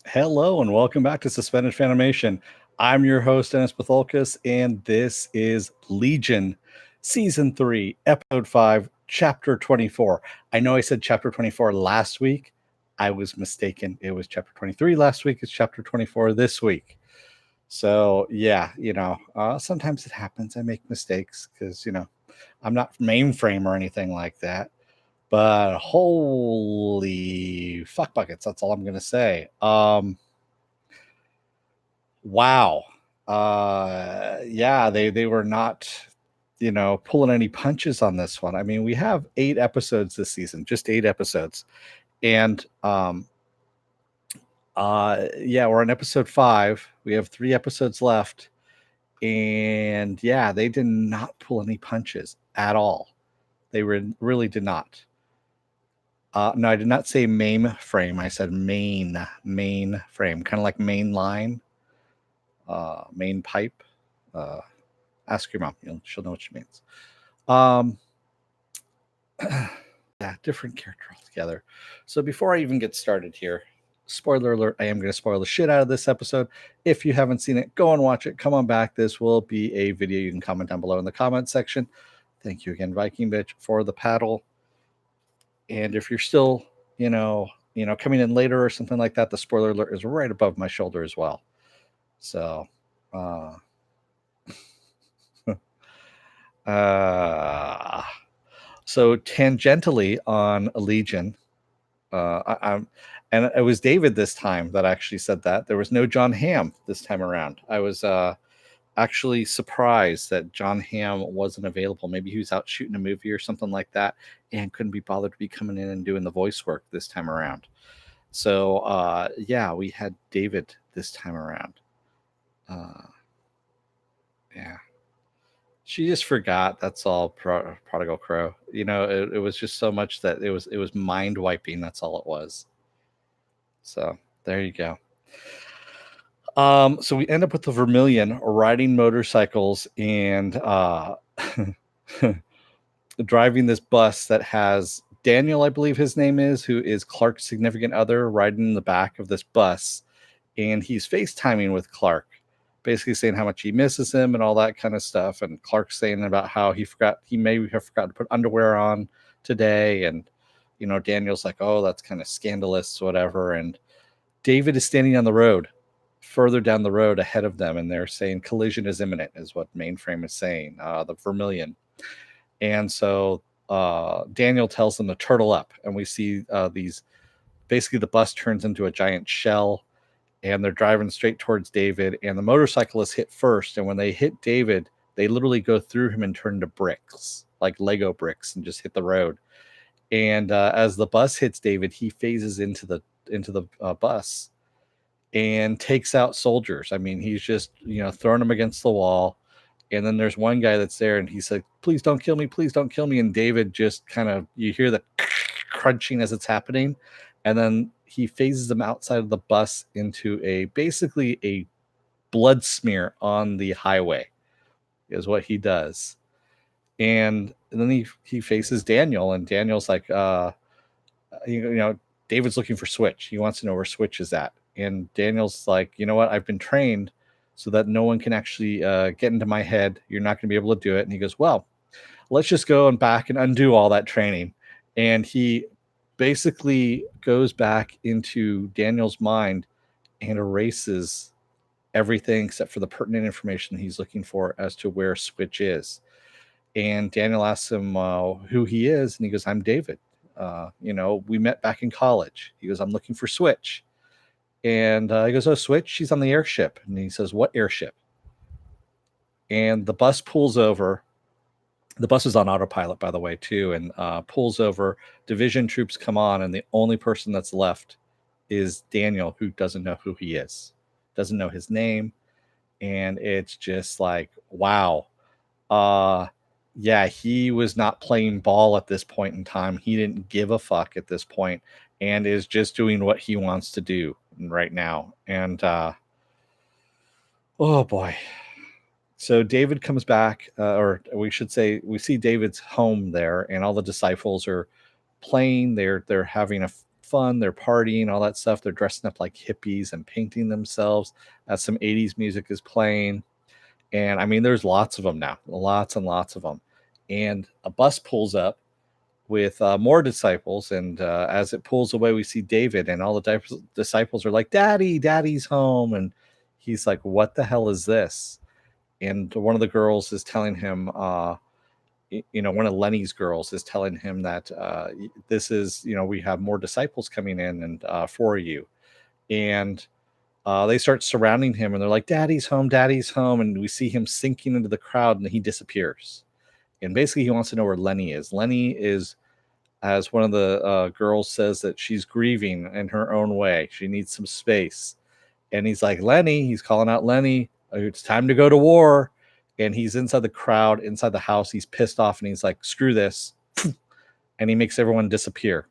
Hello and welcome back to Suspended Fanimation. I'm your host, Dennis Patholkas, and this is Legion, Season 3, Episode 5, Chapter 24. I know I said Chapter 24 last week. I was mistaken. It was Chapter 23 last week. It's Chapter 24 this week. So, yeah, sometimes it happens. I make mistakes because, I'm not mainframe or anything like that. But holy fuck buckets, that's all I'm gonna say. Wow. Yeah, they were not, pulling any punches on this one. I mean, we have 8 episodes this season, just 8 episodes. And yeah, we're on episode 5. We have 3 episodes left. And yeah, they did not pull any punches at all. They really did not. No, I did not say mainframe. I said mainframe, kind of like main line, main pipe. Ask your mom; she'll know what she means. Yeah, different character altogether. So before I even get started here, spoiler alert: I am going to spoil the shit out of this episode. If you haven't seen it, go and watch it. Come on back. This will be a video you can comment down below in the comment section. Thank you again, Viking Bitch, for the paddle. And if you're still, coming in later or something like that, the spoiler alert is right above my shoulder as well. So, so tangentially on Legion, and it was David this time that actually said that. There was no John Hamm this time around. I was actually surprised that John Hamm wasn't available. Maybe he was out shooting a movie or something like that and couldn't be bothered to be coming in and doing the voice work this time around. So yeah, we had David this time around. Yeah. She just forgot. That's all. Prodigal Crow. It was just so much that it was mind wiping. That's all it was. So there you go. So we end up with the Vermilion riding motorcycles and driving this bus that has Daniel, I believe his name is, who is Clark's significant other, riding in the back of this bus, and he's FaceTiming with Clark, basically saying how much he misses him and all that kind of stuff. And Clark's saying about how he may have forgotten to put underwear on today, and Daniel's like, "Oh, that's kind of scandalous, whatever." And David is standing on the road, further down the road ahead of them, and they're saying collision is imminent, is what Mainframe is saying, the Vermilion. And so Daniel tells them to turtle up, and we see these, basically the bus turns into a giant shell, and they're driving straight towards David, and the motorcyclists hit first, and when they hit David, they literally go through him and turn to bricks, like Lego bricks, and just hit the road. And as the bus hits David, he phases into the bus and takes out soldiers. I mean, he's just throwing them against the wall. And then there's one guy that's there, and he's like, "Please don't kill me, please don't kill me." And David just kind of, you hear the crunching as it's happening, and then he phases them outside of the bus into basically a blood smear on the highway, is what he does. And then he faces Daniel, and Daniel's like, David's looking for Switch. He wants to know where Switch is at. And Daniel's like, "You know what? I've been trained so that no one can actually get into my head. You're not going to be able to do it." And he goes, "Well, let's just go and back and undo all that training." And he basically goes back into Daniel's mind and erases everything except for the pertinent information he's looking for as to where Switch is. And Daniel asks him who he is, and he goes, "I'm David. We met back in college." He goes, "I'm looking for Switch." And he goes, "Oh, Switch, she's on the airship." And he says, "What airship?" And the bus pulls over. The bus is on autopilot, by the way, too, and pulls over. Division troops come on, and the only person that's left is Daniel, who doesn't know who he is, doesn't know his name. And it's just like, wow. Yeah, he was not playing ball at this point in time. He didn't give a fuck at this point and is just doing what he wants to do right now. And oh boy. So David comes back, or we should say we see David's home there, and all the disciples are playing. They're having a fun. They're partying, all that stuff. They're dressing up like hippies and painting themselves as some 80s music is playing. And I mean, there's lots of them now, lots and lots of them. And a bus pulls up with more disciples. And as it pulls away, we see David, and all the disciples are like, Daddy, Daddy's home. And he's like, what the hell is this? And one of the girls is telling him, one of Lenny's girls is telling him that this is, we have more disciples coming in and for you. And they start surrounding him, and they're like, Daddy's home, Daddy's home. And we see him sinking into the crowd, and he disappears. And basically, he wants to know where Lenny is. Lenny is, as one of the girls says, that she's grieving in her own way. She needs some space. And he's like, Lenny, he's calling out Lenny, it's time to go to war. And he's inside the crowd, inside the house. He's pissed off, and he's like, screw this. And he makes everyone disappear.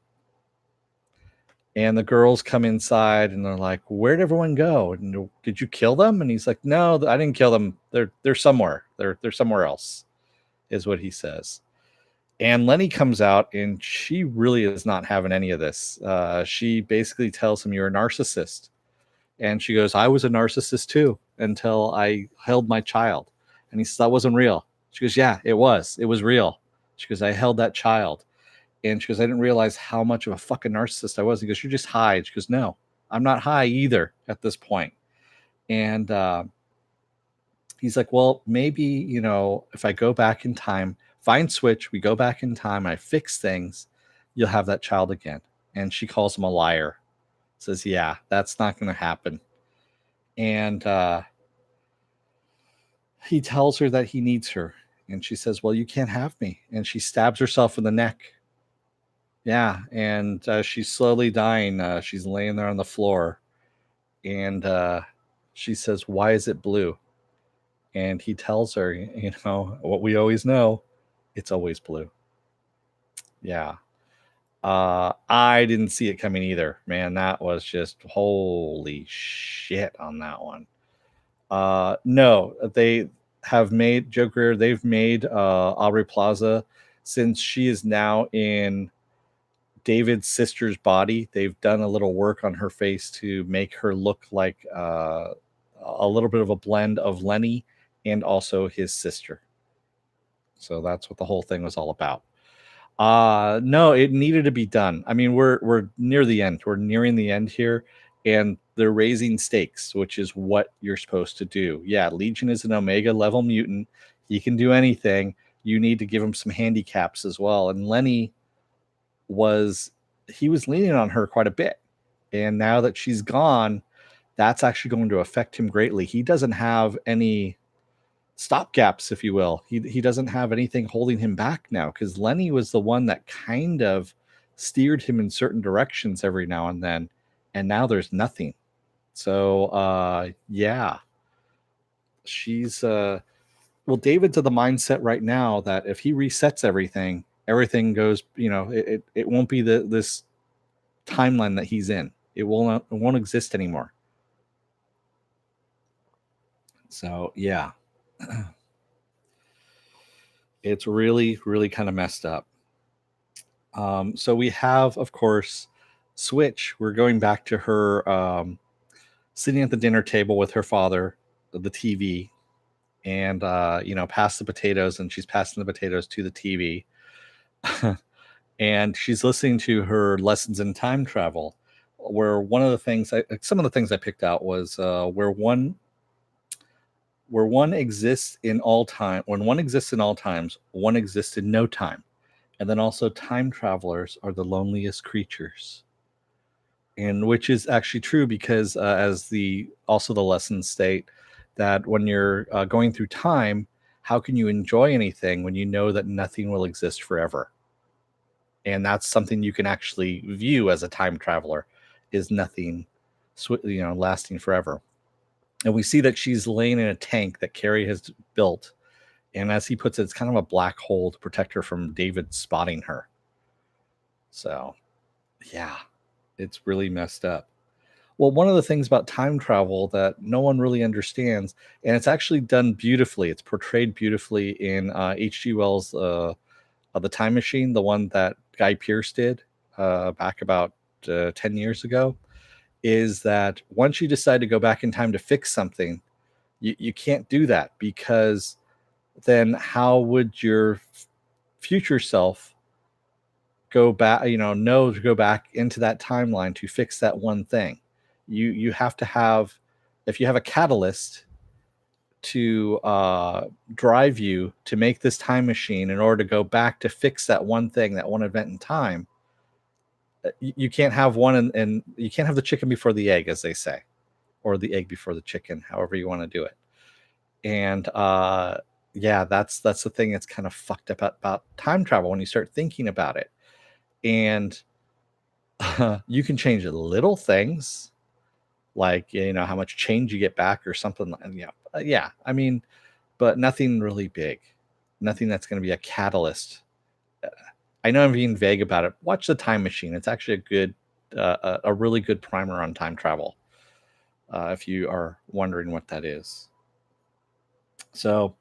And the girls come inside, and they're like, where'd everyone go? And did you kill them? And he's like, no, I didn't kill them. They're somewhere. They're somewhere else, is what he says. And Lenny comes out, and she really is not having any of this. She basically tells him, you're a narcissist. And she goes, I was a narcissist too, until I held my child. And he says, that wasn't real. She goes, yeah, it was. It was real. She goes, I held that child. And she goes, I didn't realize how much of a fucking narcissist I was. He goes, you're just high. She goes, no, I'm not high either at this point. And he's like, well, maybe, if I go back in time, find Switch, we go back in time, I fix things, you'll have that child again. And she calls him a liar. Says, yeah, that's not going to happen. And he tells her that he needs her. And she says, well, you can't have me. And she stabs herself in the neck. Yeah. And she's slowly dying. She's laying there on the floor. And she says, why is it blue? And he tells her, what we always know, it's always blue. Yeah. I didn't see it coming either, man. That was just holy shit on that one. No, they have made Joe Greer. They've made Aubrey Plaza, since she is now in David's sister's body. They've done a little work on her face to make her look like a little bit of a blend of Lenny and also his sister. So that's what the whole thing was all about. No, it needed to be done. I mean, we're near the end. We're nearing the end here, and they're raising stakes, which is what you're supposed to do. Yeah, Legion is an Omega level mutant. He can do anything. You need to give him some handicaps as well. And Lenny was leaning on her quite a bit. And now that she's gone, that's actually going to affect him greatly. He doesn't have any stopgaps, if you will. He doesn't have anything holding him back now, because Lenny was the one that kind of steered him in certain directions every now and then, and now there's nothing. So yeah, she's well, David's of the mindset right now that if he resets everything goes, it won't be this timeline that he's in. It won't exist anymore. So yeah. It's really, really kind of messed up. So we have, of course, Switch. We're going back to her sitting at the dinner table with her father, the TV, and pass the potatoes, and she's passing the potatoes to the TV. And she's listening to her lessons in time travel, where some of the things I picked out was where one exists in all time. When one exists in all times, one exists in no time. And then also, time travelers are the loneliest creatures. And which is actually true, because as the lessons state, that when you're going through time, how can you enjoy anything when you know that nothing will exist forever? And that's something you can actually view as a time traveler, is nothing lasting forever. And we see that she's laying in a tank that Carrie has built. And as he puts it, it's kind of a black hole to protect her from David spotting her. So, yeah, it's really messed up. Well, one of the things about time travel that no one really understands, and it's actually done beautifully, it's portrayed beautifully in H.G. Wells' The Time Machine, the one that Guy Pearce did back about 10 years ago, is that once you decide to go back in time to fix something, you can't do that, because then how would your future self go back, know to go back into that timeline to fix that one thing? You have to have, if you have a catalyst to drive you to make this time machine in order to go back to fix that one thing, that one event in time, you can't have one, and you can't have the chicken before the egg, as they say, or the egg before the chicken, however you want to do it. And yeah, that's the thing that's kind of fucked up about time travel when you start thinking about it. And you can change little things, like how much change you get back or something. Yeah, I mean, but nothing really big, nothing that's going to be a catalyst. I know I'm being vague about it. Watch The Time Machine. It's actually a really good primer on time travel, if you are wondering what that is. So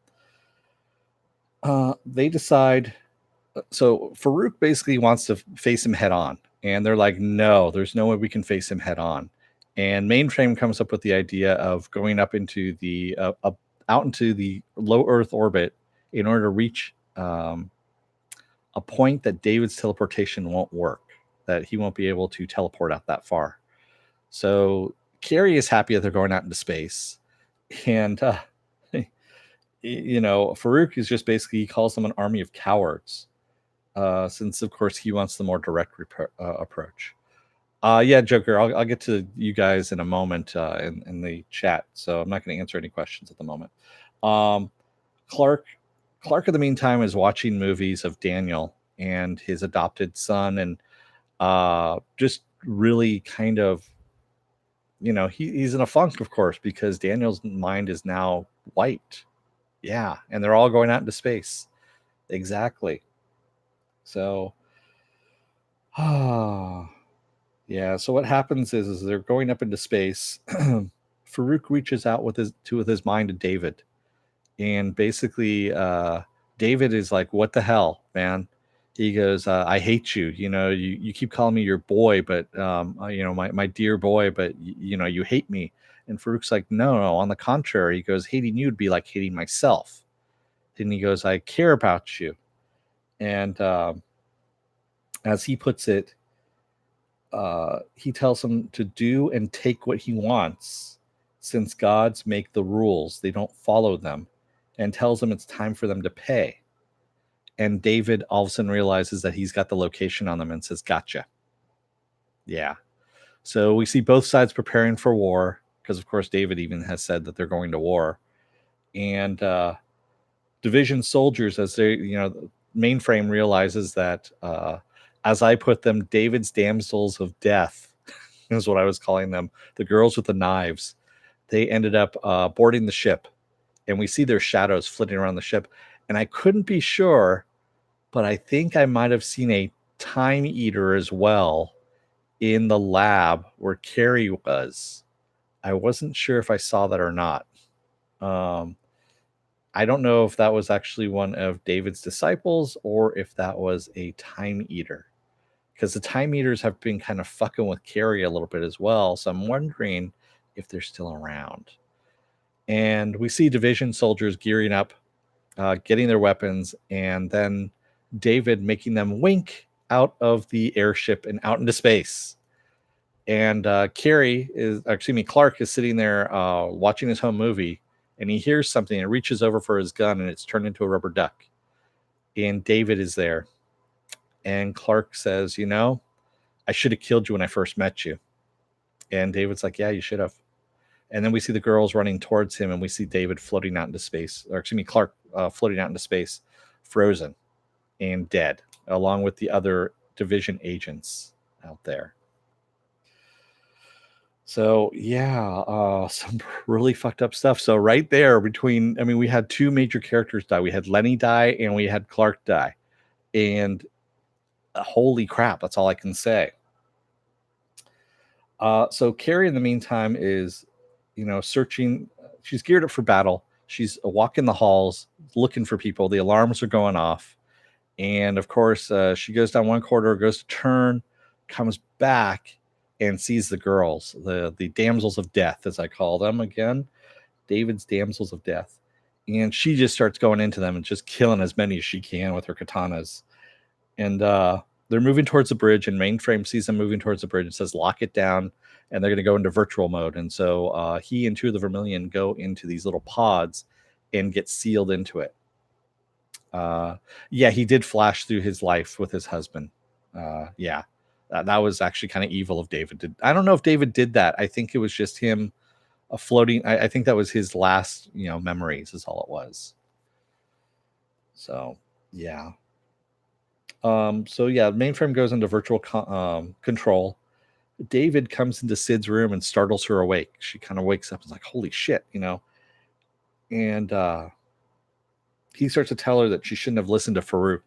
they decide. So Farouk basically wants to face him head on, and they're like, "No, there's no way we can face him head on." And Mainframe comes up with the idea of going up into the out into the low Earth orbit in order to reach a point that David's teleportation won't work, that he won't be able to teleport out that far. So Carrie is happy that they're going out into space, and Farouk is just basically, he calls them an army of cowards, since of course he wants the more direct approach. Yeah, Joker, I'll get to you guys in a moment in the chat, so I'm not going to answer any questions at the moment. Clark, in the meantime, is watching movies of Daniel and his adopted son, and just really kind of, he's in a funk, of course, because Daniel's mind is now wiped. Yeah, and they're all going out into space. Exactly. So, yeah. So what happens is they're going up into space. Farouk reaches out with his mind to David, and basically, David is like, "What the hell, man?" He goes, "I hate you. You keep calling me your boy, but my dear boy, but you hate me." And Farouk's like, "No, on the contrary." He goes, "Hating you would be like hating myself." And he goes, "I care about you." And as he puts it, he tells him to do and take what he wants, since gods make the rules, they don't follow them, and tells him it's time for them to pay. And David all of a sudden realizes that he's got the location on them and says, "Gotcha." Yeah. So we see both sides preparing for war, because of course David even has said that they're going to war. And division soldiers, as they, Mainframe realizes that, as I put them, David's damsels of death is what I was calling them, the girls with the knives. They ended up boarding the ship, and we see their shadows flitting around the ship. And I couldn't be sure, but I think I might have seen a time eater as well in the lab where Carrie was. I wasn't sure if I saw that or not. I don't know if that was actually one of David's disciples or if that was a time eater, because the time eaters have been kind of fucking with Carrie a little bit as well. So I'm wondering if they're still around. And we see division soldiers gearing up, getting their weapons, and then David making them wink out of the airship and out into space. And Clark is sitting there watching his home movie, and he hears something and reaches over for his gun, and it's turned into a rubber duck. And David is there. And Clark says, "I should have killed you when I first met you." And David's like, "Yeah, you should have." And then we see the girls running towards him, and we see David floating out into space, or excuse me, Clark floating out into space, frozen and dead, along with the other division agents out there. So yeah, some really fucked up stuff. So right there we had two major characters die. We had Lenny die and we had Clark die. And holy crap, that's all I can say. So Carrie, in the meantime, is, searching. She's geared up for battle. She's walking the halls, looking for people. The alarms are going off. And of course, she goes down one corridor, goes to turn. comes back and sees the girls, the damsels of death, as I call them again, David's damsels of death. And she just starts going into them and just killing as many as she can with her katanas. And they're moving towards the bridge, and Mainframe sees them moving towards the bridge. It says lock it down, and they're going to go into virtual mode. And so he and two of the Vermilion go into these little pods and get sealed into it. Yeah, he did flash through his life with his husband. Yeah, that was actually kind of evil of David. I don't know if David did that. I think it was just him floating. I think that was his last, memories is all it was. So, yeah. So yeah, Mainframe goes into virtual control. David comes into Sid's room and startles her awake. She kind of wakes up and is like, holy shit, And he starts to tell her that she shouldn't have listened to Farouk.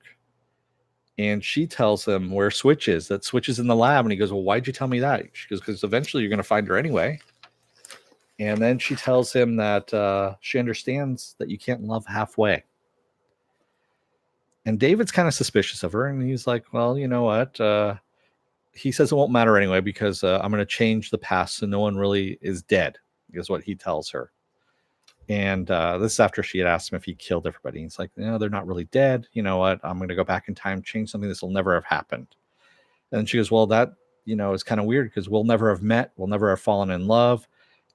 And she tells him where Switch is, that Switch is in the lab. And he goes, well, why'd you tell me that? She goes, because eventually you're going to find her anyway. And then she tells him that she understands that you can't love halfway. And David's kind of suspicious of her. And he's like, well, you know what? He says it won't matter anyway because I'm going to change the past so no one really is dead, is what he tells her. And this is after she had asked him if he killed everybody. He's like, no, they're not really dead. You know what? I'm going to go back in time, change something. This will never have happened. And she goes, well, that, is kind of weird because we'll never have met. We'll never have fallen in love.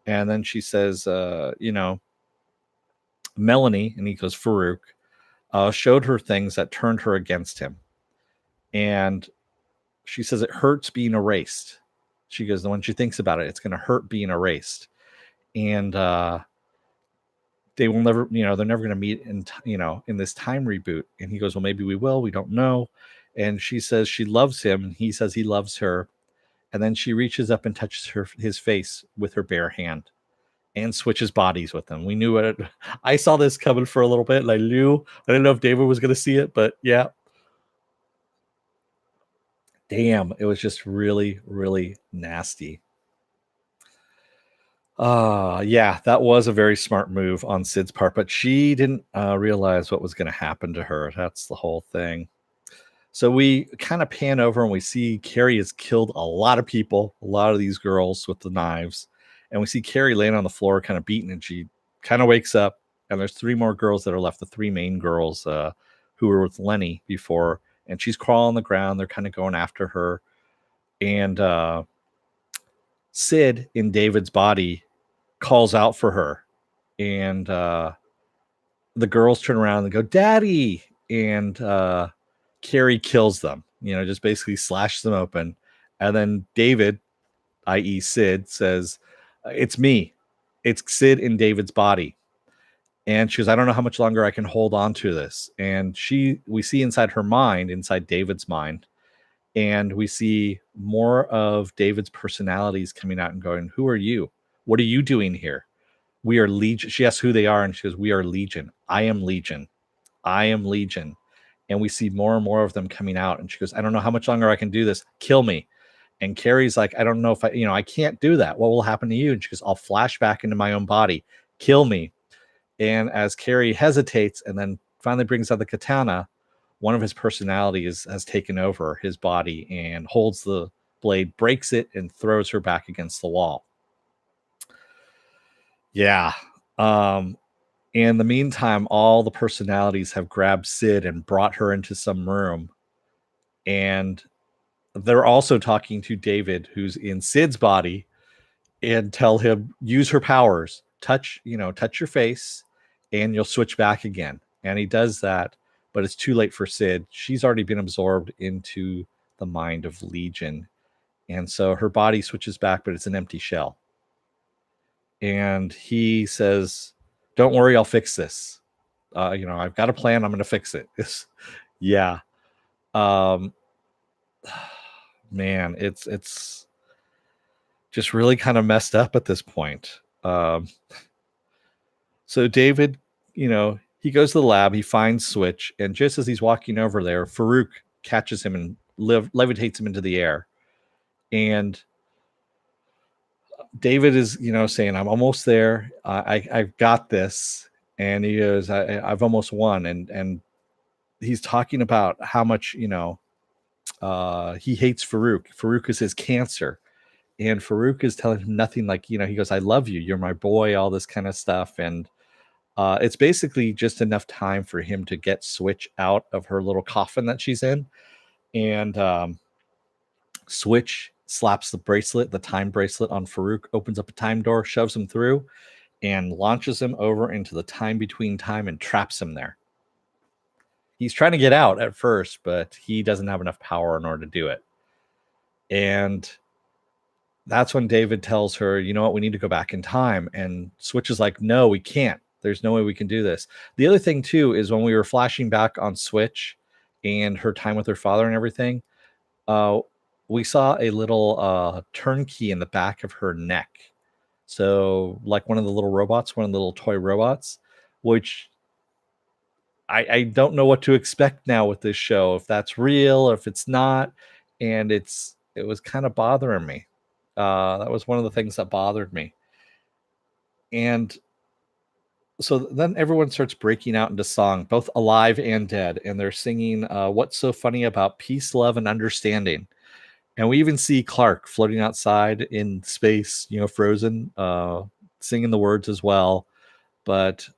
And then she says, Melanie, and he goes, Farouk, showed her things that turned her against him. And she says it hurts being erased. She goes, when she thinks about it, it's going to hurt being erased. And they will never, they're never going to meet in this time reboot. And he goes, well, maybe we will. We don't know. And she says she loves him. And he says he loves her. And then she reaches up and touches his face with her bare hand and switches bodies with him. We knew it. I saw this coming for a little bit. And I didn't know if David was going to see it, but yeah. Damn, it was just really, really nasty. Yeah, that was a very smart move on Sid's part, but she didn't realize what was going to happen to her. That's the whole thing. So we kind of pan over and we see Carrie has killed a lot of people, a lot of these girls with the knives. And we see Carrie laying on the floor, kind of beaten, and she kind of wakes up. And there's 3 more girls that are left, the 3 main girls who were with Lenny before. And she's crawling on the ground. They're kind of going after her. And Sid in David's body calls out for her. And the girls turn around and go, Daddy! And Carrie kills them, just basically slashes them open. And then David, i.e. Sid, says, it's me. It's Sid in David's body. And she goes, I don't know how much longer I can hold on to this. And we see inside her mind, inside David's mind, and we see more of David's personalities coming out and going, who are you? What are you doing here? We are Legion. She asks who they are, and she goes, we are Legion. I am Legion. I am Legion. And we see more and more of them coming out. And she goes, I don't know how much longer I can do this. Kill me. And Carrie's like, I don't know if I can't do that. What will happen to you? And she goes, I'll flash back into my own body. Kill me. And as Carrie hesitates and then finally brings out the katana, one of his personalities has taken over his body and holds the blade, breaks it, and throws her back against the wall. Yeah. In the meantime, all the personalities have grabbed Sid and brought her into some room. And they're also talking to David, who's in Sid's body, and tell him, use her powers. Touch your face, and you'll switch back again. And he does that, but it's too late for Sid. She's already been absorbed into the mind of Legion. And so her body switches back, but it's an empty shell. And he says, don't worry, I'll fix this. I've got a plan. I'm going to fix it. Yeah. Man, it's just really kind of messed up at this point. So David, he goes to the lab, he finds Switch, and just as he's walking over there, Farouk catches him and levitates him into the air. And David is, saying, I'm almost there. I've got this. And he goes, I've almost won. And he's talking about how much, he hates Farouk. Farouk is his cancer. And Farouk is telling him nothing, like, he goes, I love you. You're my boy, all this kind of stuff. And it's basically just enough time for him to get Switch out of her little coffin that she's in. And Switch slaps the time bracelet on Farouk, opens up a time door, shoves him through, and launches him over into the time between time and traps him there. He's trying to get out at first, but he doesn't have enough power in order to do it. And that's when David tells her, you know what, we need to go back in time. And Switch is like, no, we can't. There's no way we can do this. The other thing, too, is when we were flashing back on Switch and her time with her father and everything, we saw a little turnkey in the back of her neck. So, like one of the little robots, one of the little toy robots, which I don't know what to expect now with this show, if that's real or if it's not. And it was kind of bothering me. That was one of the things that bothered me. And so then everyone starts breaking out into song, both alive and dead. And they're singing What's So Funny About Peace, Love, and Understanding. And we even see Clark floating outside in space, frozen, singing the words as well. But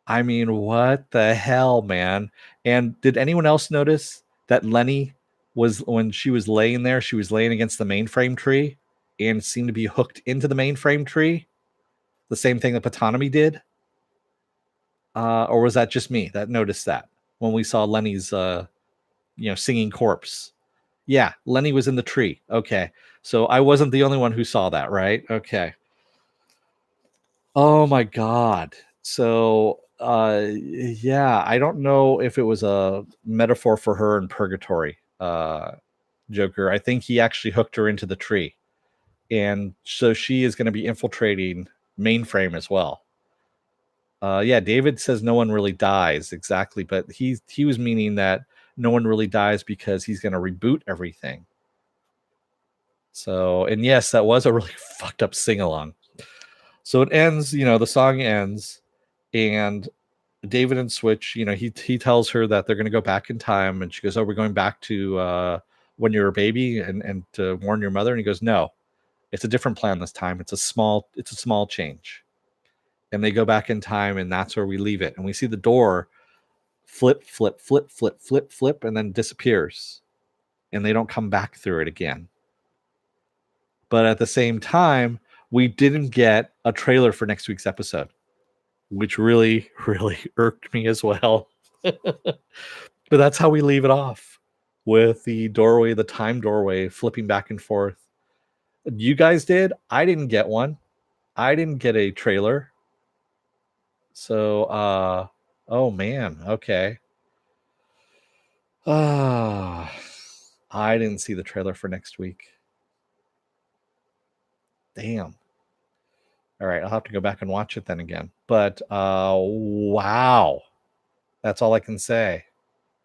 I mean, what the hell, man? And did anyone else notice that Lenny when she was laying there, she was laying against the mainframe tree and seemed to be hooked into the mainframe tree? The same thing that Patanomy did? Or was that just me that noticed that when we saw Lenny's, singing corpse? Yeah, Lenny was in the tree. Okay. So I wasn't the only one who saw that, right? Okay. Oh my God. So yeah, I don't know if it was a metaphor for her in purgatory, Joker. I think he actually hooked her into the tree. And so she is going to be infiltrating mainframe as well. Yeah, David says no one really dies, exactly, but he was meaning that no one really dies because he's going to reboot everything. So, and yes, that was a really fucked up sing-along. So it ends, the song ends, and David and Switch, he tells her that they're going to go back in time, and she goes, oh, we're going back to when you were a baby and to warn your mother. And he goes, no, it's a different plan this time. It's a small change. And they go back in time, and that's where we leave it. And we see the door flip, flip, flip, flip, flip, flip, and then disappears. And they don't come back through it again. But at the same time, we didn't get a trailer for next week's episode, which really, really irked me as well. But that's how we leave it off, with the time doorway flipping back and forth. You guys did. I didn't get one. I didn't get a trailer. So, oh man, okay. I didn't see the trailer for next week. Damn. All right, I'll have to go back and watch it then again. But wow. That's all I can say.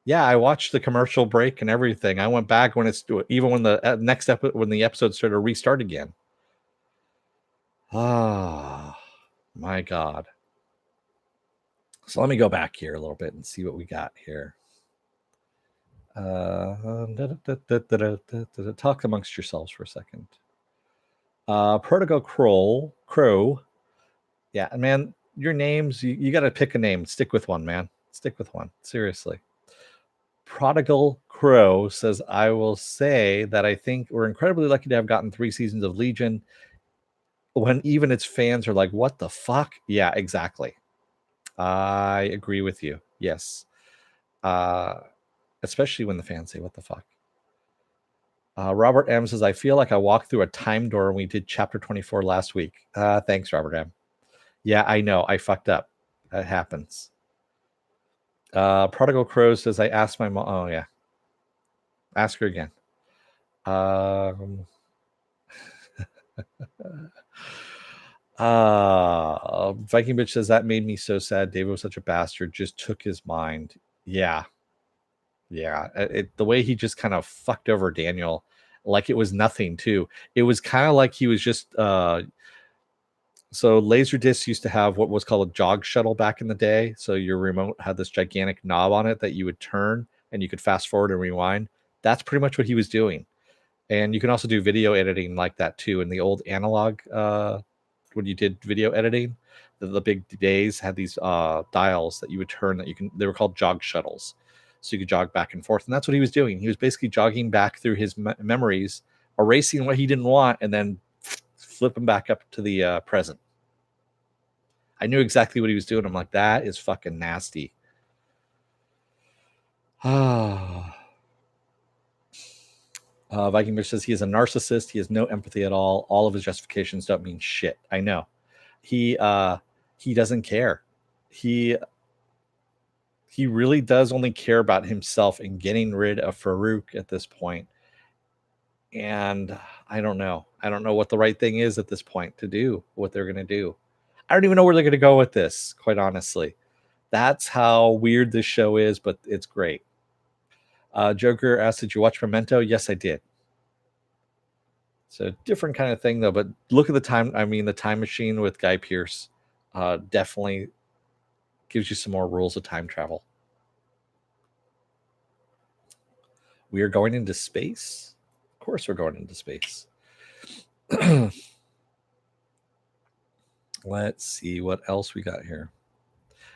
Yeah, I watched the commercial break and everything. I went back when even when the next when the episode started to restart again. Ah, my God. So let me go back here a little bit and see what we got here. Talk amongst yourselves for a second. Protocol Crow. Yeah, man, your names, you got to pick a name. Stick with one, man. Stick with one. Seriously. Prodigal Crow says, I will say that I think we're incredibly lucky to have gotten 3 seasons of Legion when even its fans are like, what the fuck? Yeah, exactly. I agree with you. Yes. Especially when the fans say, what the fuck? Robert M says, I feel like I walked through a time door when we did chapter 24 last week. Thanks, Robert M. Yeah, I know. I fucked up. That happens. Prodigal Crow says, I asked my mom. Oh, yeah. Ask her again. Viking Bitch says, that made me so sad. David was such a bastard. Just took his mind. Yeah. Yeah. The way he just kind of fucked over Daniel, like it was nothing, too. It was kind of like he was just... So Laserdisc used to have what was called a jog shuttle back in the day. So your remote had this gigantic knob on it that you would turn and you could fast forward and rewind. That's pretty much what he was doing. And you can also do video editing like that too. In the old analog, when you did video editing, the big days had these dials that you would turn that you can. They were called jog shuttles, so you could jog back and forth. And that's what he was doing. He was basically jogging back through his memories, erasing what he didn't want, and then flipping back up to the present. I knew exactly what he was doing. I'm like, that is fucking nasty. Viking Bitch says he is a narcissist. He has no empathy at all. All of his justifications don't mean shit. I know. He doesn't care. He really does only care about himself and getting rid of Farouk at this point. And I don't know. I don't know what the right thing is at this point to do, what they're going to do. I don't even know where they're going to go with this, quite honestly. That's how weird this show is, but it's great. Joker asked, did you watch Memento? Yes, I did. It's a different kind of thing, though. But look at the time. I mean, the time machine with Guy Pearce definitely gives you some more rules of time travel. We are going into space. Of course, we're going into space. Let's see what else we got here.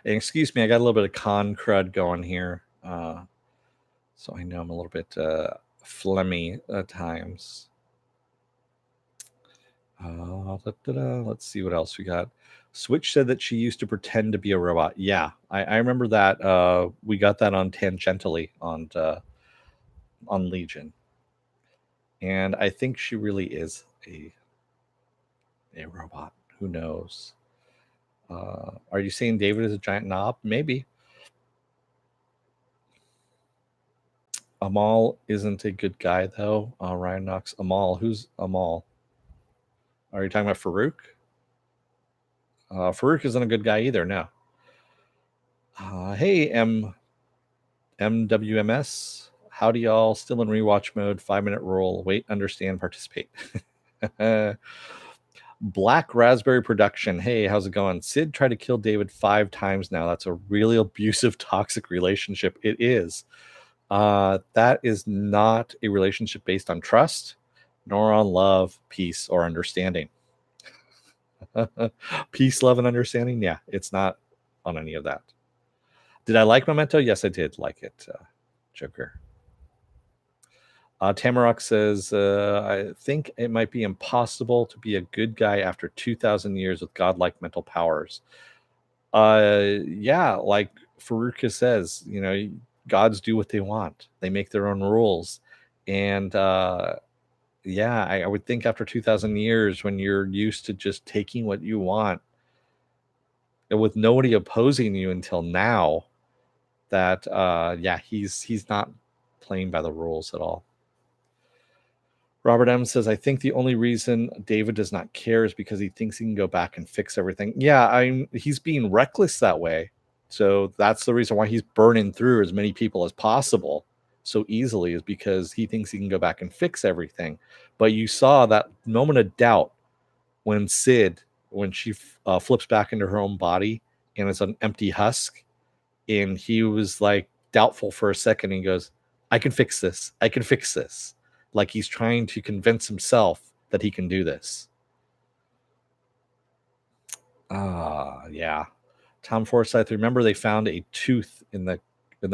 And excuse me, I got a little bit of con crud going here. So I know I'm a little bit phlegmy at times. Let's see what else we got. Switch said that she used to pretend to be a robot. Yeah, I remember that. We got that on tangentially on Legion, and I think she really is a robot. Who knows? Are you saying David is a giant knob? Maybe. Amal isn't a good guy though. Ryan Knox. Amal. Who's Amal? Are you talking about Farouk? Farouk isn't a good guy either. No. Hey, MWMS. Howdy, y'all. Still in rewatch mode. 5-minute rule. Wait, understand, participate. Black Raspberry Production. Hey, how's it going? Sid tried to kill David 5 times now. That's a really abusive, toxic relationship. It is. That is not a relationship based on trust, nor on love, peace, or understanding. Peace, love, and understanding? Yeah, it's not on any of that. Did I like Memento? Yes, I did like it, Joker. Tamarok says, I think it might be impossible to be a good guy after 2,000 years with godlike mental powers. Yeah, like Faruka says, you know, gods do what they want. They make their own rules. And yeah, I would think after 2,000 years, when you're used to just taking what you want, and with nobody opposing you until now, that yeah, he's not playing by the rules at all. Robert M says, I think the only reason David does not care is because he thinks he can go back and fix everything. Yeah, he's being reckless that way. So that's the reason why he's burning through as many people as possible so easily, is because he thinks he can go back and fix everything. But you saw that moment of doubt when Sid, when she flips back into her own body and it's an empty husk, and he was like doubtful for a second. And he goes, I can fix this. I can fix this. Like he's trying to convince himself that he can do this. Yeah. Tom Forsyth, remember they found a tooth in the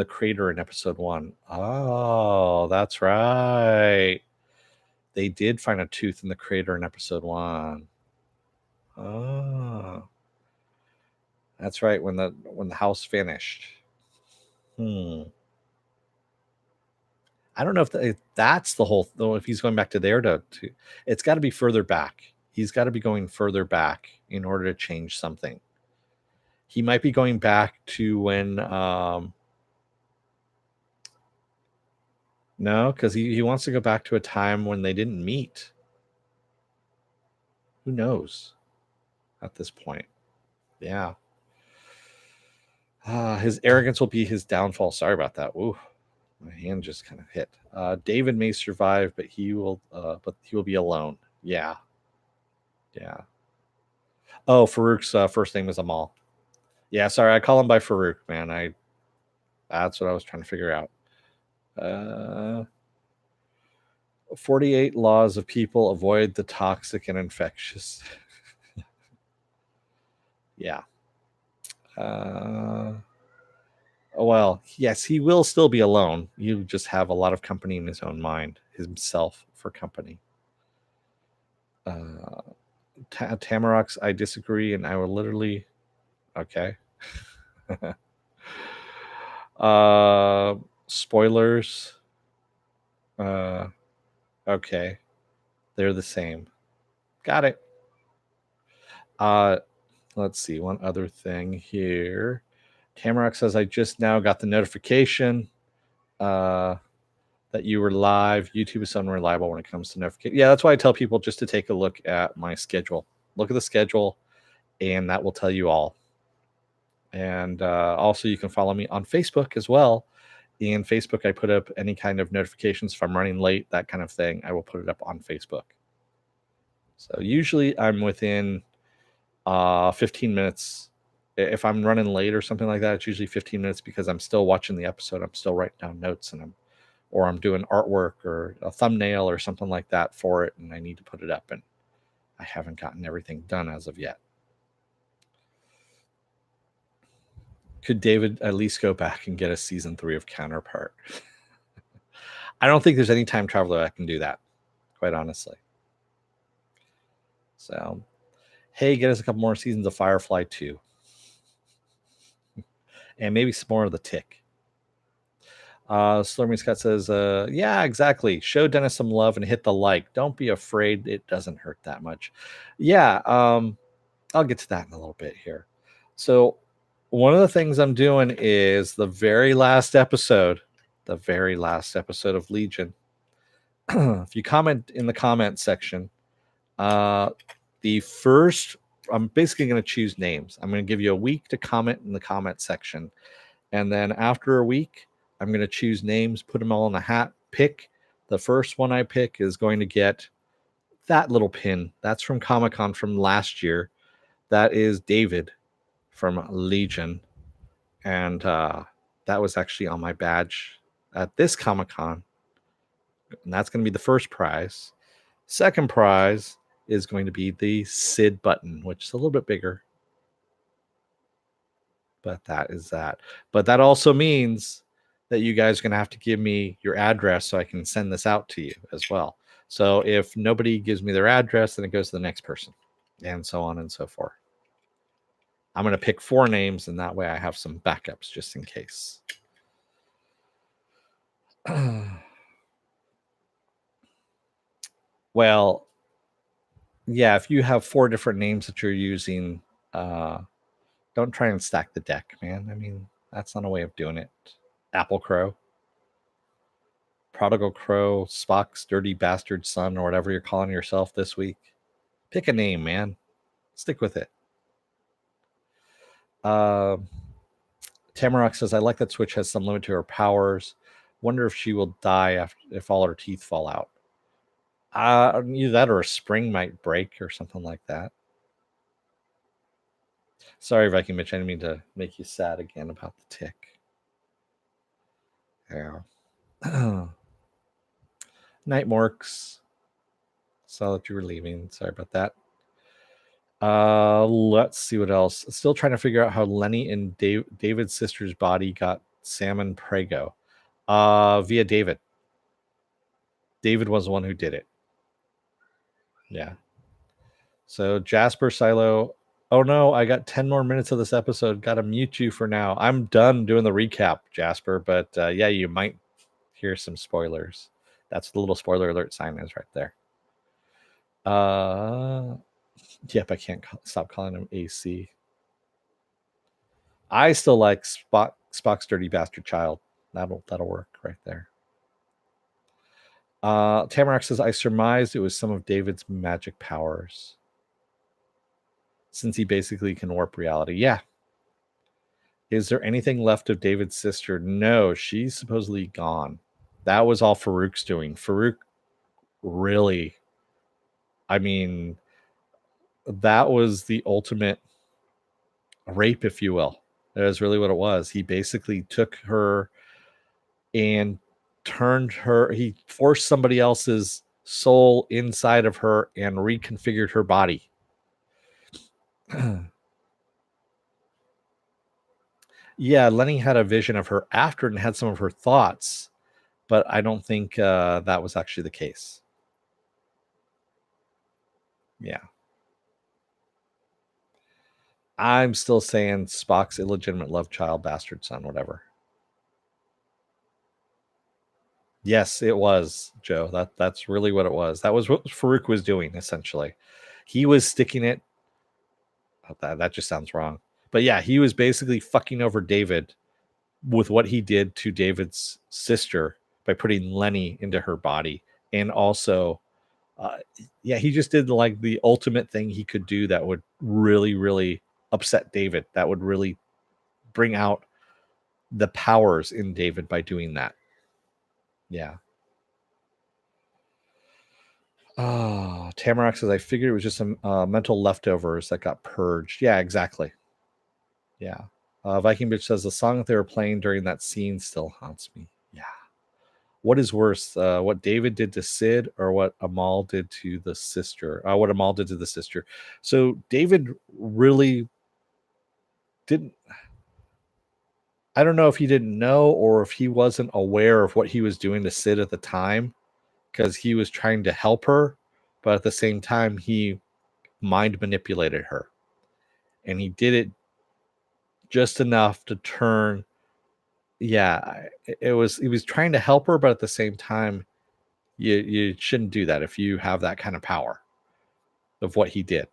crater in episode 1. Oh, that's right. They did find a tooth in the crater in episode 1. Oh. That's right, when the house vanished. I don't know if that's the whole, though. If he's going back to there to it's got to be further back. He's got to be going further back in order to change something. He might be going back to when no, because he wants to go back to a time when they didn't meet. Who knows at this point? Yeah. His arrogance will be his downfall. Sorry about that. Ooh, my hand just kind of hit. David may survive, but he will be alone. Yeah. Yeah. Oh, Farouk's first name is Amal. Yeah, sorry, I call him by Farouk, man. That's what I was trying to figure out. 48 laws of people avoid the toxic and infectious. Yeah. Well, yes, he will still be alone. You just have a lot of company in his own mind, himself for company. Tamarox, I disagree, and I will literally. Okay. Spoilers. Okay. They're the same. Got it. Let's see. One other thing here. Tamarack says, I just now got the notification that you were live. YouTube is unreliable when it comes to notification. Yeah, that's why I tell people just to take a look at my schedule. Look at the schedule, and that will tell you all. And also, you can follow me on Facebook as well. In Facebook, I put up any kind of notifications if I'm running late, that kind of thing. I will put it up on Facebook. So usually I'm within 15 minutes. If I'm running late or something like that, it's usually 15 minutes because I'm still watching the episode. I'm still writing down notes, and I'm doing artwork or a thumbnail or something like that for it, and I need to put it up, and I haven't gotten everything done as of yet. Could David at least go back and get a season 3 of Counterpart? I don't think there's any time traveler that can do that, quite honestly. So, hey, get us a couple more seasons of Firefly 2. And maybe some more of The Tick. Slurmy Scott says, yeah, exactly. Show Dennis some love and hit the like. Don't be afraid. It doesn't hurt that much. Yeah, I'll get to that in a little bit here. So one of the things I'm doing is the very last episode of Legion. If you comment in the comment section, the first, I'm basically going to choose names. I'm going to give you a week to comment in the comment section. And then after a week, I'm going to choose names, put them all in a hat, pick. The first one I pick is going to get that little pin. That's from Comic-Con from last year. That is David from Legion. And that was actually on my badge at this Comic-Con. And that's going to be the first prize. Second prize is going to be the Sid button, which is a little bit bigger. But that is that. But that also means that you guys are going to have to give me your address so I can send this out to you as well. So if nobody gives me their address, then it goes to the next person, and so on and so forth. I'm going to pick 4 names, and that way I have some backups just in case. Well, yeah, if you have 4 different names that you're using, don't try and stack the deck, man. I mean, that's not a way of doing it. Apple Crow, Prodigal Crow, Spock's dirty bastard son, or whatever you're calling yourself this week. Pick a name, man. Stick with it. Tamarack says, I like that Switch has some limit to her powers. Wonder if she will die if all her teeth fall out. Either that or a spring might break or something like that. Sorry, Viking Mitch. I didn't mean to make you sad again about the tick. Yeah. Nightmorks. Saw that you were leaving. Sorry about that. Let's see what else. Still trying to figure out how Lenny and David's sister's body got Salmon Prego. Via David. David was the one who did it. Yeah. So Jasper Silo. Oh no, I got 10 more minutes of this episode. Gotta mute you for now. I'm done doing the recap, Jasper, but yeah, you might hear some spoilers. That's what the little spoiler alert sign is right there. Yep, I can't stop calling him AC. I still like Spock's dirty bastard child. That'll work right there. Tamarack says, I surmised it was some of David's magic powers, since he basically can warp reality. Yeah. Is there anything left of David's sister? No, she's supposedly gone. That was all Farouk's doing. Farouk really, I mean, that was the ultimate rape, if you will. That is really what it was. He basically took her and he forced somebody else's soul inside of her and reconfigured her body. Yeah, Lenny had a vision of her after and had some of her thoughts, but I don't think that was actually the case. Yeah. I'm still saying Spock's illegitimate love child, bastard son, whatever. Yes, it was, Joe. That's really what it was. That was what Farouk was doing, essentially. He was sticking it. That just sounds wrong. But yeah, he was basically fucking over David with what he did to David's sister by putting Lenny into her body. And also, yeah, he just did like the ultimate thing he could do that would really, really upset David. That would really bring out the powers in David by doing that. Yeah. Oh, Tamarack says, I figured it was just some mental leftovers that got purged. Yeah, exactly. Yeah. Viking Bitch says, the song that they were playing during that scene still haunts me. Yeah. What is worse, what David did to Sid or what Amal did to the sister? What Amal did to the sister. So David really didn't. I don't know if he didn't know or if he wasn't aware of what he was doing to Sid at the time because he was trying to help her, but at the same time, he mind manipulated her. And he did it just enough to turn. Yeah, he was trying to help her, but at the same time, you shouldn't do that if you have that kind of power of what he did.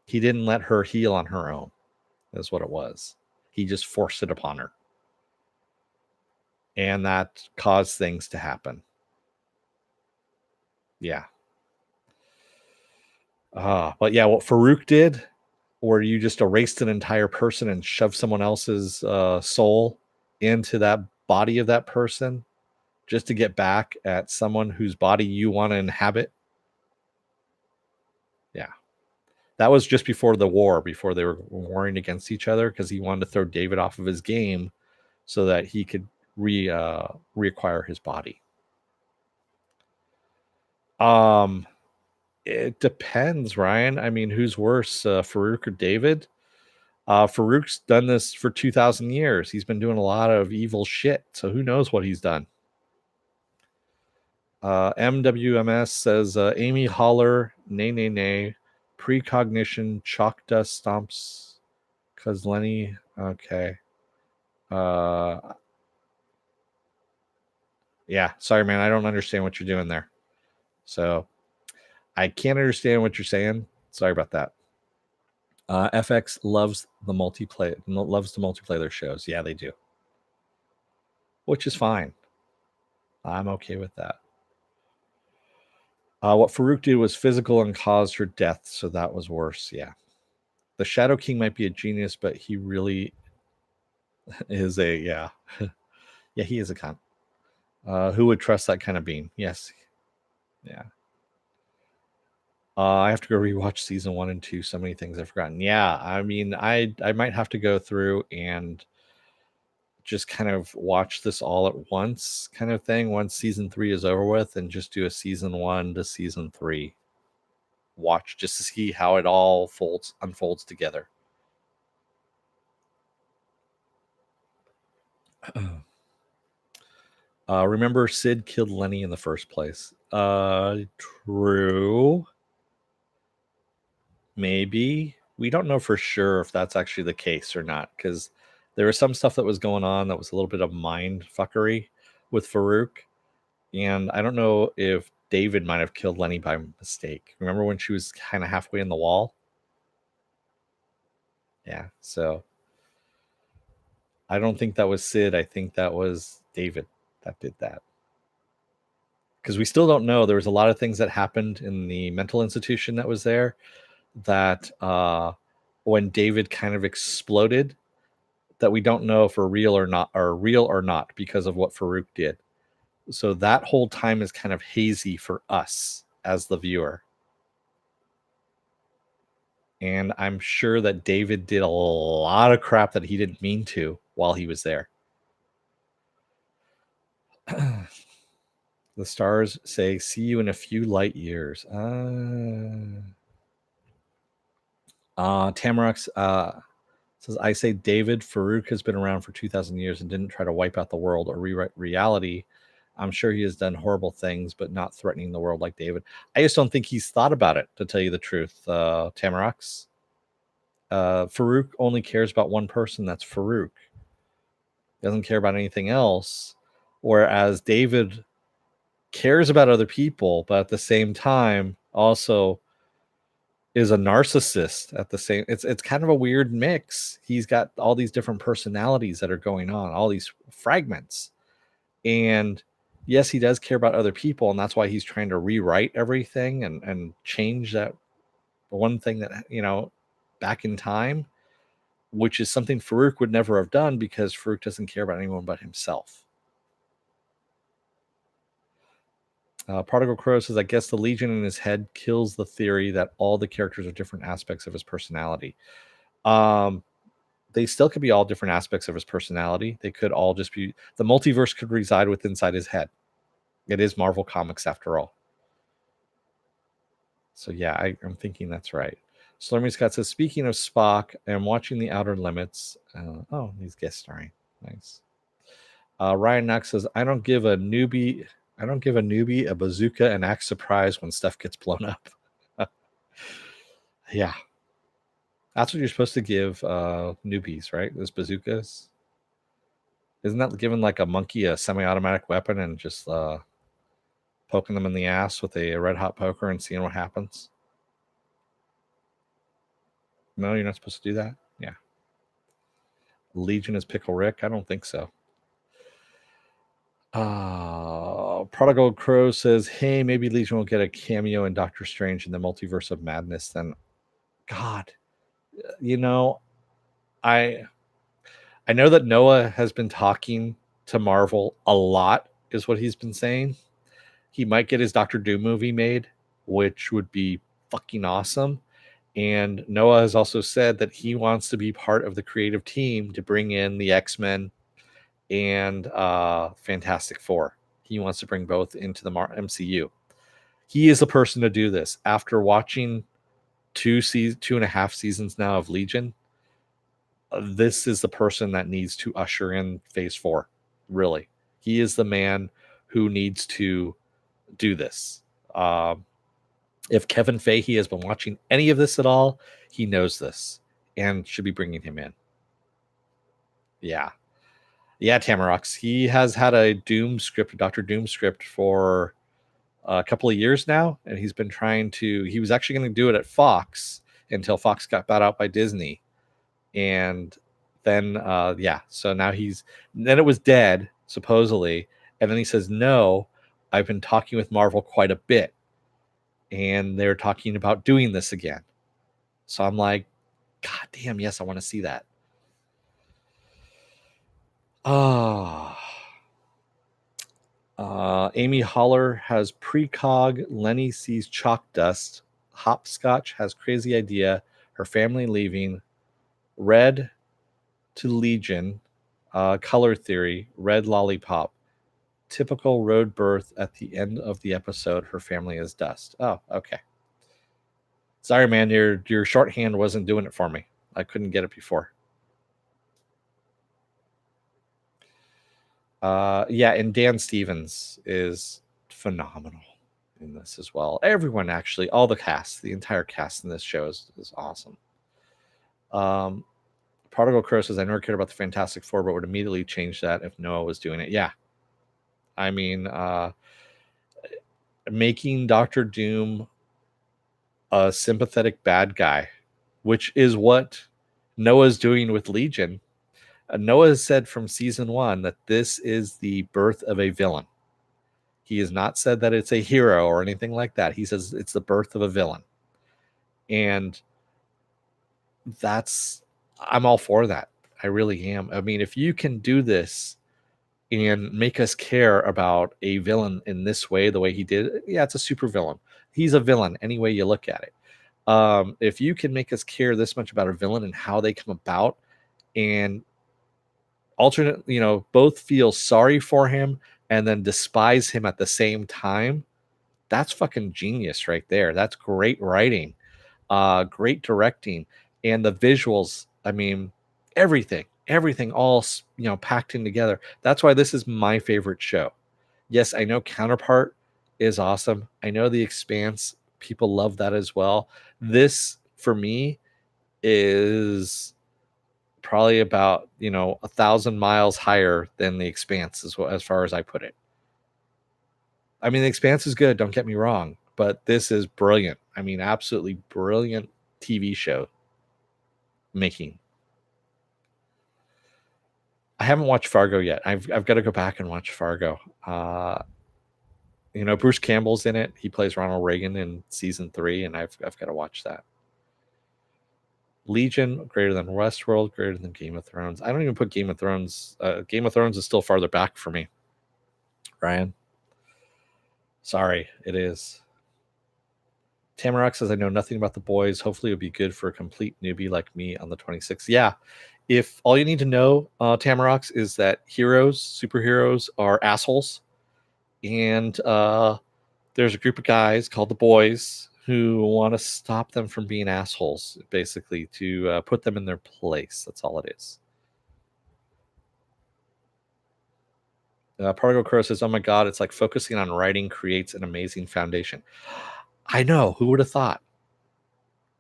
He didn't let her heal on her own. That's what it was. He just forced it upon her. And that caused things to happen. Yeah. But yeah, what Farouk did, where you just erased an entire person and shoved someone else's soul into that body of that person just to get back at someone whose body you want to inhabit. Yeah. That was just before the war, before they were warring against each other, because he wanted to throw David off of his game so that he could reacquire his body. It depends, Ryan. I mean, who's worse, Farouk or David? Farouk's done this for 2,000 years. He's been doing a lot of evil shit, so who knows what he's done. MWMS says, Amy Holler, nay, precognition, chalk dust stomps, cause Lenny, okay. Yeah, sorry, man, I don't understand what you're doing there. So I can't understand what you're saying. Sorry about that. FX loves the multiplayer shows. Yeah, they do. Which is fine. I'm okay with that. What Farouk did was physical and caused her death, so that was worse. Yeah. The Shadow King might be a genius, but he really is a, yeah. Yeah, he is a cunt. Who would trust that kind of being? Yes. Yeah. I have to go rewatch season 1 and 2. So many things I've forgotten. Yeah, I mean, I might have to go through and just kind of watch this all at once kind of thing once season 3 is over with and just do a season 1 to season 3 watch just to see how it all unfolds together. Remember, Sid killed Lenny in the first place. True. Maybe. We don't know for sure if that's actually the case or not, because there was some stuff that was going on that was a little bit of mind fuckery with Farouk. And I don't know if David might have killed Lenny by mistake. Remember when she was kind of halfway in the wall? Yeah, so I don't think that was Sid. I think that was David that did that. Because we still don't know. There was a lot of things that happened in the mental institution that was there that when David kind of exploded, that we don't know if are real or not because of what Farouk did. So that whole time is kind of hazy for us as the viewer. And I'm sure that David did a lot of crap that he didn't mean to while he was there. The stars say, "See you in a few light years." Tamarax says, "I say David Farouk has been around for 2,000 years and didn't try to wipe out the world or rewrite reality. I'm sure he has done horrible things, but not threatening the world like David." I just don't think he's thought about it, to tell you the truth, Tamarax. Farouk only cares about one person. That's Farouk. He doesn't care about anything else. Whereas David cares about other people, but at the same time also is a narcissist at the same. It's kind of a weird mix. He's got all these different personalities that are going on, all these fragments. And yes, he does care about other people, and that's why he's trying to rewrite everything and change that one thing that, back in time, which is something Farouk would never have done because Farouk doesn't care about anyone but himself. Prodigal Crow says, "I guess the Legion in his head kills the theory that all the characters are different aspects of his personality." They still could be all different aspects of his personality. They could all just be, the multiverse could reside within inside his head. It is Marvel Comics after all. So yeah, I'm thinking that's right. Slurmy Scott says, "Speaking of Spock, I'm watching The Outer Limits." He's guest starring. Nice. Ryan Knox says, I don't give a newbie a bazooka and act surprised when stuff gets blown up." Yeah. That's what you're supposed to give newbies, right? Those bazookas. Isn't that giving like a monkey a semi-automatic weapon and just poking them in the ass with a red hot poker and seeing what happens? No, you're not supposed to do that? Yeah. Legion is Pickle Rick? I don't think so. Prodigal Crow says, "Hey, maybe Legion will get a cameo in Doctor Strange in the Multiverse of Madness." Then, God, I know that Noah has been talking to Marvel a lot, is what he's been saying. He might get his Doctor Doom movie made, which would be fucking awesome. And Noah has also said that he wants to be part of the creative team to bring in the X-Men and Fantastic Four. He wants to bring both into the MCU. He is the person to do this. After watching 2.5 seasons now of Legion, this is the person that needs to usher in Phase 4. Really, he is the man who needs to do this. If Kevin Feige has been watching any of this at all, he knows this and should be bringing him in. Yeah, Tamarox. He has had a Dr. Doom script for a couple of years now, and he's been trying to. He was actually going to do it at Fox until Fox got bought out by Disney, and then so now then it was dead supposedly, and then he says, "No, I've been talking with Marvel quite a bit, and they're talking about doing this again." So I'm like, God damn, yes, I want to see that. Amy Holler has precog. Lenny sees chalk dust. Hopscotch has crazy idea. Her family leaving. Red to Legion. Color theory. Red lollipop. Typical road birth at the end of the episode. Her family is dust. Oh, okay. Sorry, man. Your shorthand wasn't doing it for me. I couldn't get it before. And Dan Stevens is phenomenal in this as well. Everyone, actually, all the cast, the entire cast in this show is awesome. Prodigal Crow says, "I never cared about the Fantastic Four, but would immediately change that if Noah was doing it." Yeah. I mean, making Doctor Doom a sympathetic bad guy, which is what Noah's doing with Legion. Noah has said from season 1 that this is the birth of a villain. He has not said that it's a hero or anything like that. He says it's the birth of a villain. And I'm all for that. I really am. I mean, if you can do this and make us care about a villain in this way, the way he did, yeah, it's a super villain. He's a villain any way you look at it. If you can make us care this much about a villain and how they come about, and both feel sorry for him and then despise him at the same time, that's fucking genius right there. That's great writing, great directing, and the visuals. I mean, everything all packed in together. That's why this is my favorite show. Yes, I know Counterpart is awesome. I know The Expanse, people love that as well. This for me is probably about 1,000 miles higher than The Expanse, as far as I put it. I mean, The Expanse is good, don't get me wrong, but this is brilliant. I mean, absolutely brilliant TV show making. I haven't watched Fargo yet. I've got to go back and watch Fargo. Bruce Campbell's in it. He plays Ronald Reagan in season 3, and I've got to watch that. Legion, greater than Westworld, greater than Game of Thrones. I don't even put Game of Thrones. Game of Thrones is still farther back for me. Ryan, sorry, it is. Tamarack says, I know nothing about The Boys. Hopefully it'll be good for a complete newbie like me on the 26th. Yeah, if all you need to know, Tamarocks, is that superheroes are assholes. And there's a group of guys called the Boys who want to stop them from being assholes, basically, to put them in their place. That's all it is. Particle Crow says, oh my God, it's like focusing on writing creates an amazing foundation. I know. Who would have thought?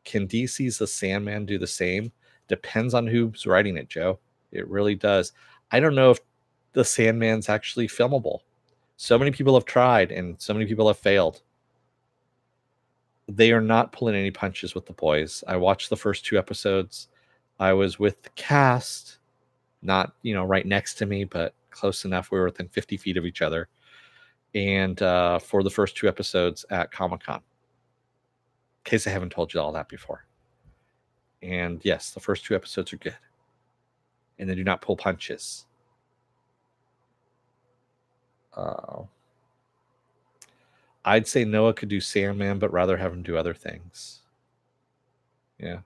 Can DC's The Sandman do the same? Depends on who's writing it, Joe. It really does. I don't know if The Sandman's actually filmable. So many people have tried and so many people have failed. They are not pulling any punches with The Boys. I watched the first 2 episodes. I was with the cast, not, right next to me, but close enough. We were within 50 feet of each other. And for the first 2 episodes at Comic-Con. In case I haven't told you all that before. And yes, the first 2 episodes are good. And they do not pull punches. I'd say Noah could do Sandman, but rather have him do other things. Yeah,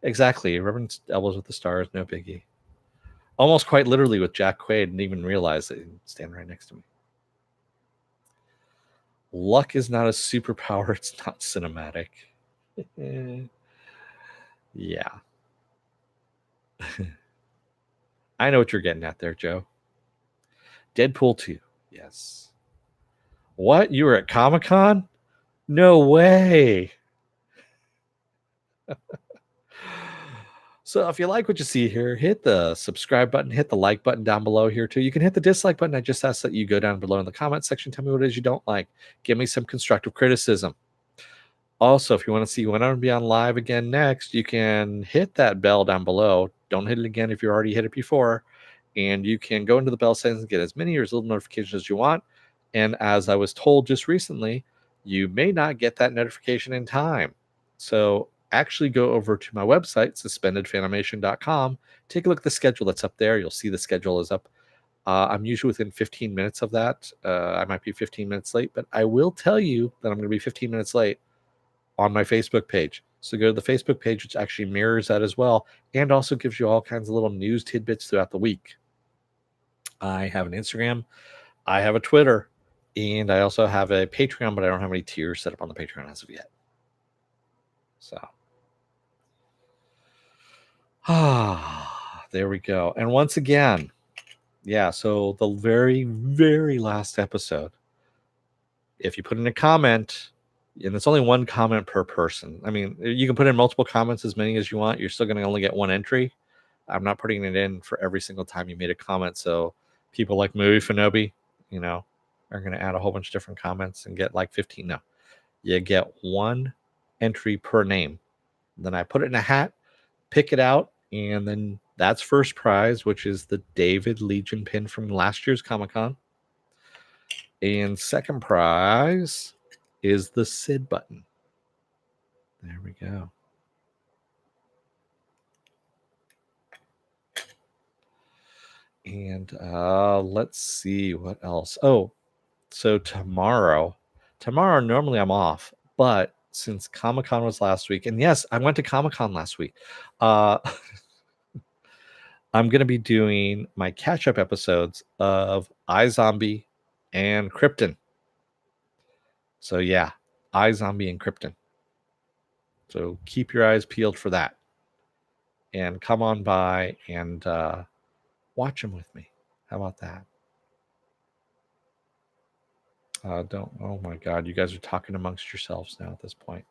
exactly. Rubbing elbows with the stars, no biggie. Almost quite literally with Jack Quaid, didn't even realize that he'd stand right next to me. Luck is not a superpower. It's not cinematic. Yeah. I know what you're getting at there, Joe. Deadpool 2. Yes. What? You were at Comic-Con? No way. So if you like what you see here, hit the subscribe button, hit the like button down below here too. You can hit the dislike button. I just ask that you go down below in the comment section. Tell me what it is you don't like. Give me some constructive criticism. Also, if you want to see when I'm going to be on live again next, you can hit that bell down below. Don't hit it again if you already hit it before. And you can go into the bell settings and get as many or as little notifications as you want. And as I was told just recently, you may not get that notification in time. So actually go over to my website, suspendedfanimation.com. Take a look at the schedule that's up there. You'll see the schedule is up. I'm usually within 15 minutes of that. I might be 15 minutes late, but I will tell you that I'm going to be 15 minutes late on my Facebook page. So go to the Facebook page, which actually mirrors that as well, and also gives you all kinds of little news tidbits throughout the week. I have an Instagram, I have a Twitter, and I also have a Patreon, but I don't have any tiers set up on the Patreon as of yet. So, there we go. And once again, yeah, so the very, very last episode, if you put in a comment, and it's only 1 comment per person. I mean, you can put in multiple comments, as many as you want. You're still going to only get 1 entry. I'm not putting it in for every single time you made a comment. So people like Movie Fanobi, are going to add a whole bunch of different comments and get like 15. No, you get 1 entry per name. Then I put it in a hat, pick it out, and then that's first prize, which is the David Legion pin from last year's Comic-Con. And second prize is the Sid button. There we go. And let's see what else. Oh, so tomorrow normally I'm off, but since Comic-Con was last week, and yes, I went to Comic-Con last week, I'm going to be doing my catch-up episodes of iZombie and Krypton. So yeah, iZombie and Krypton. So keep your eyes peeled for that. And come on by and watch them with me. How about that? Oh my God, you guys are talking amongst yourselves now at this point.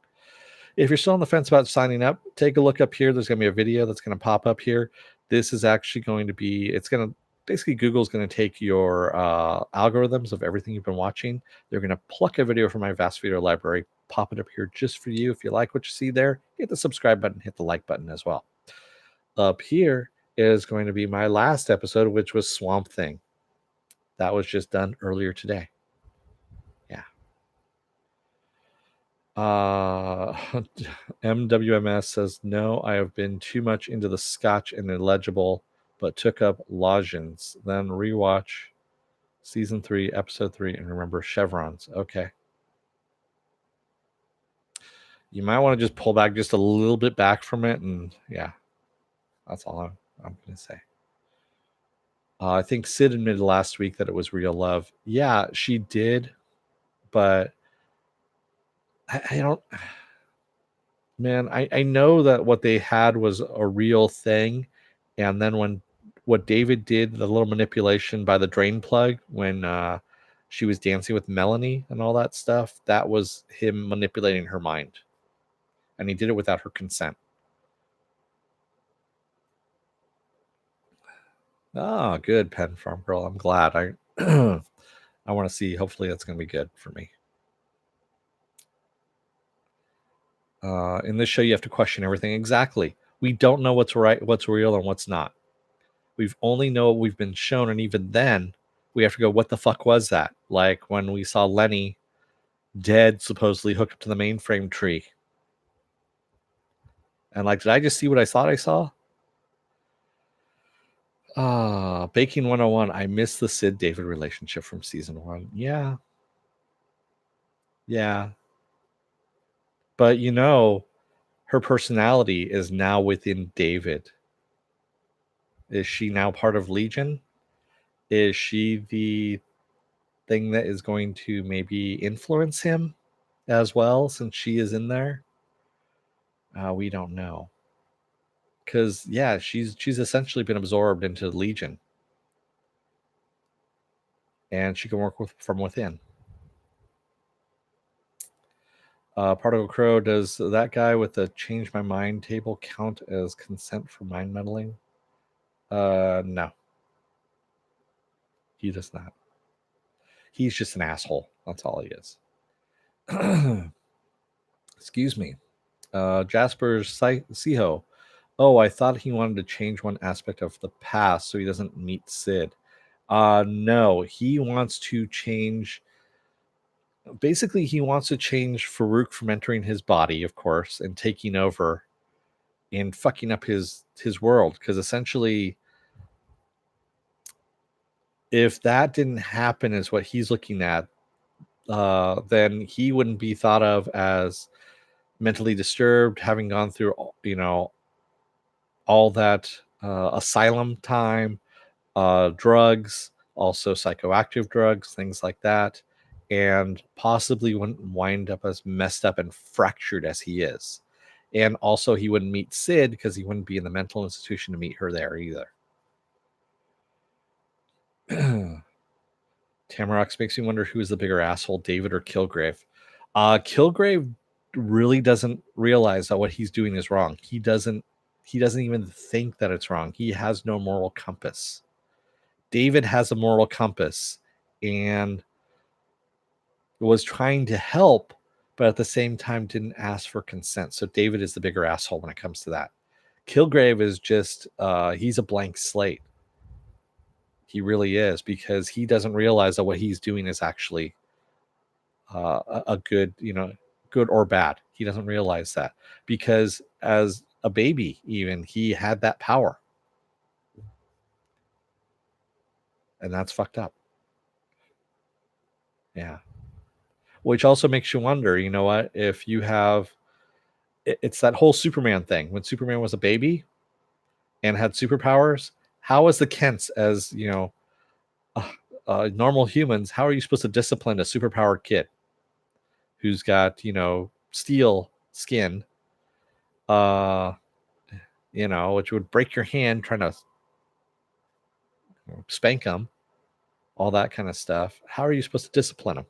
If you're still on the fence about signing up, take a look up here. There's going to be a video that's going to pop up here. This is actually going to be, it's going to, basically Google's going to take your algorithms of everything you've been watching. They're going to pluck a video from my vast video library, pop it up here just for you. If you like what you see there, hit the subscribe button, hit the like button as well. Up here is going to be my last episode, which was Swamp Thing. That was just done earlier today. Yeah. MWMS says, no, I have been too much into the Scotch and illegible, but took up Logins, then rewatch season 3, episode 3, and remember chevrons. Okay. You might want to just pull back just a little bit back from it, and yeah, that's all I'm going to say. I think Sid admitted last week that it was real love. Yeah, she did, but I don't. Man, I know that what they had was a real thing, and then when what David did, the little manipulation by the drain plug when she was dancing with Melanie and all that stuff, that was him manipulating her mind, and he did it without her consent. Ah, good, Pen Farm Girl. I'm glad. I I want to see. Hopefully, that's going to be good for me. In this show, you have to question everything. Exactly. We don't know what's right, what's real, and what's not. We've only know what we've been shown, and even then, we have to go, what the fuck was that? Like when we saw Lenny dead, supposedly hooked up to the mainframe tree. And like, did I just see what I thought I saw? Baking 101. I miss the Sid David relationship from season 1. Yeah. Yeah. But you know, her personality is now within David. Is she now part of Legion? Is she the thing that is going to maybe influence him as well, since she is in there? We don't know. Because yeah, she's essentially been absorbed into Legion, and she can work from within. Particle Crow, does that guy with the change my mind table count as consent for mind meddling? No, he does not. He's just an asshole. That's all he is. Excuse me. Jasper's Siho. Oh, I thought he wanted to change one aspect of the past so he doesn't meet Sid. No, he wants to change. Basically, he wants to change Farouk from entering his body, of course, and taking over and fucking up his world. Because essentially, if that didn't happen, is what he's looking at, then he wouldn't be thought of as mentally disturbed, having gone through, all that asylum time, drugs, also psychoactive drugs, things like that, and possibly wouldn't wind up as messed up and fractured as he is. And also, he wouldn't meet Sid because he wouldn't be in the mental institution to meet her there either. Tamarox makes me wonder who is the bigger asshole, David or Kilgrave. Kilgrave really doesn't realize that what he's doing is wrong. He doesn't even think that it's wrong. He has no moral compass. David has a moral compass and was trying to help, but at the same time didn't ask for consent. So David is the bigger asshole when it comes to that. Kilgrave is just he's a blank slate. He really is, because he doesn't realize that what he's doing is actually a good, good or bad. He doesn't realize that, because as a baby, even, he had that power. And that's fucked up. Yeah. Which also makes you wonder, you know what, if you have, it's that whole Superman thing. When Superman was a baby and had superpowers, how was the Kents as, normal humans, how are you supposed to discipline a superpowered kid who's got, steel skin, uh, which would break your hand trying to spank them, all that kind of stuff? How are you supposed to discipline them?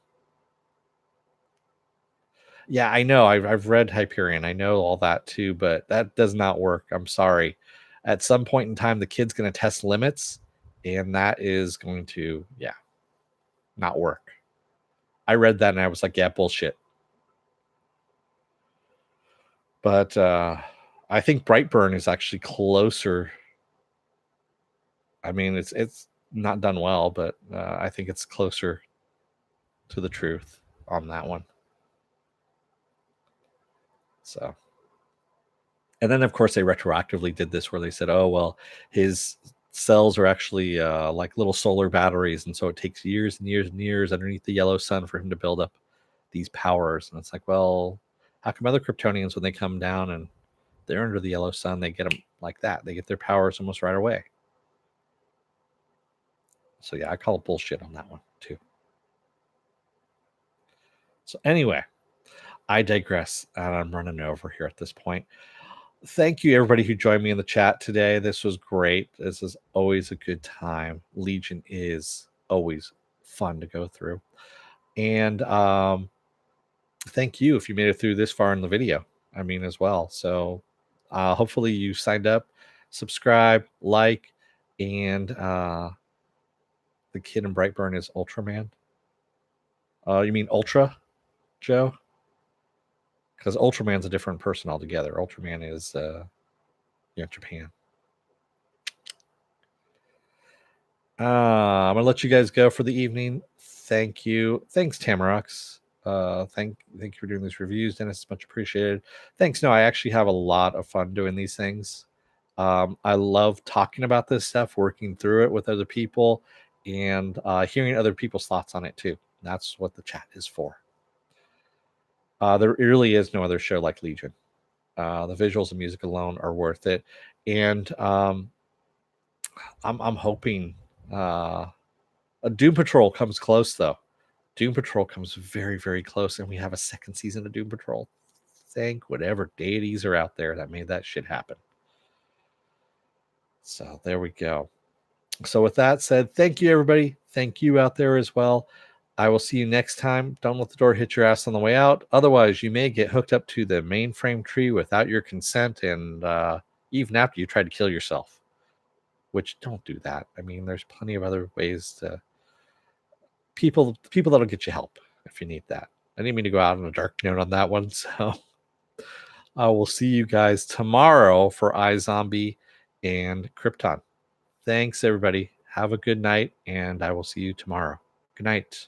Yeah, I know. I've read Hyperion. I know all that too, but that does not work. I'm sorry. At some point in time, the kid's going to test limits, and that is going to, not work. I read that and I was like, yeah, bullshit. But I think Brightburn is actually closer. I mean, it's not done well, but I think it's closer to the truth on that one. So, and then of course they retroactively did this where they said, oh well, his cells are actually like little solar batteries, and so it takes years and years and years underneath the yellow sun for him to build up these powers. And it's like, well, how come other Kryptonians, when they come down and they're under the yellow sun, they get them like that? They get their powers almost right away. So yeah, I call it bullshit on that one too. So anyway, I digress, and I'm running over here at this point. Thank you, everybody who joined me in the chat today. This was great. This is always a good time. Legion is always fun to go through. And thank you if you made it through this far in the video, I mean, as well. So hopefully you signed up, subscribe, like, and the kid in Brightburn is Ultraman. You mean Ultra, Joe? Because Ultraman's a different person altogether. Ultraman is Japan. I'm gonna let you guys go for the evening. Thank you. Thanks, Tamarux. Thank you for doing these reviews, Dennis. Much appreciated. Thanks. No, I actually have a lot of fun doing these things. I love talking about this stuff, working through it with other people, and hearing other people's thoughts on it too. That's what the chat is for. There really is no other show like Legion. The visuals and music alone are worth it, and I'm hoping Doom Patrol comes close though. Doom Patrol comes very, very close, and we have a second season of Doom Patrol. Thank whatever deities are out there that made that shit happen. So there we go. So with that said, thank you, everybody. Thank you out there as well. I will see you next time. Don't let the door hit your ass on the way out. Otherwise, you may get hooked up to the mainframe tree without your consent, and even after you try to kill yourself. Which, don't do that. I mean, there's plenty of other ways to people that'll get you help if you need that. I didn't mean to go out on a dark note on that one. So I will see you guys tomorrow for iZombie and Krypton. Thanks, everybody. Have a good night, and I will see you tomorrow. Good night.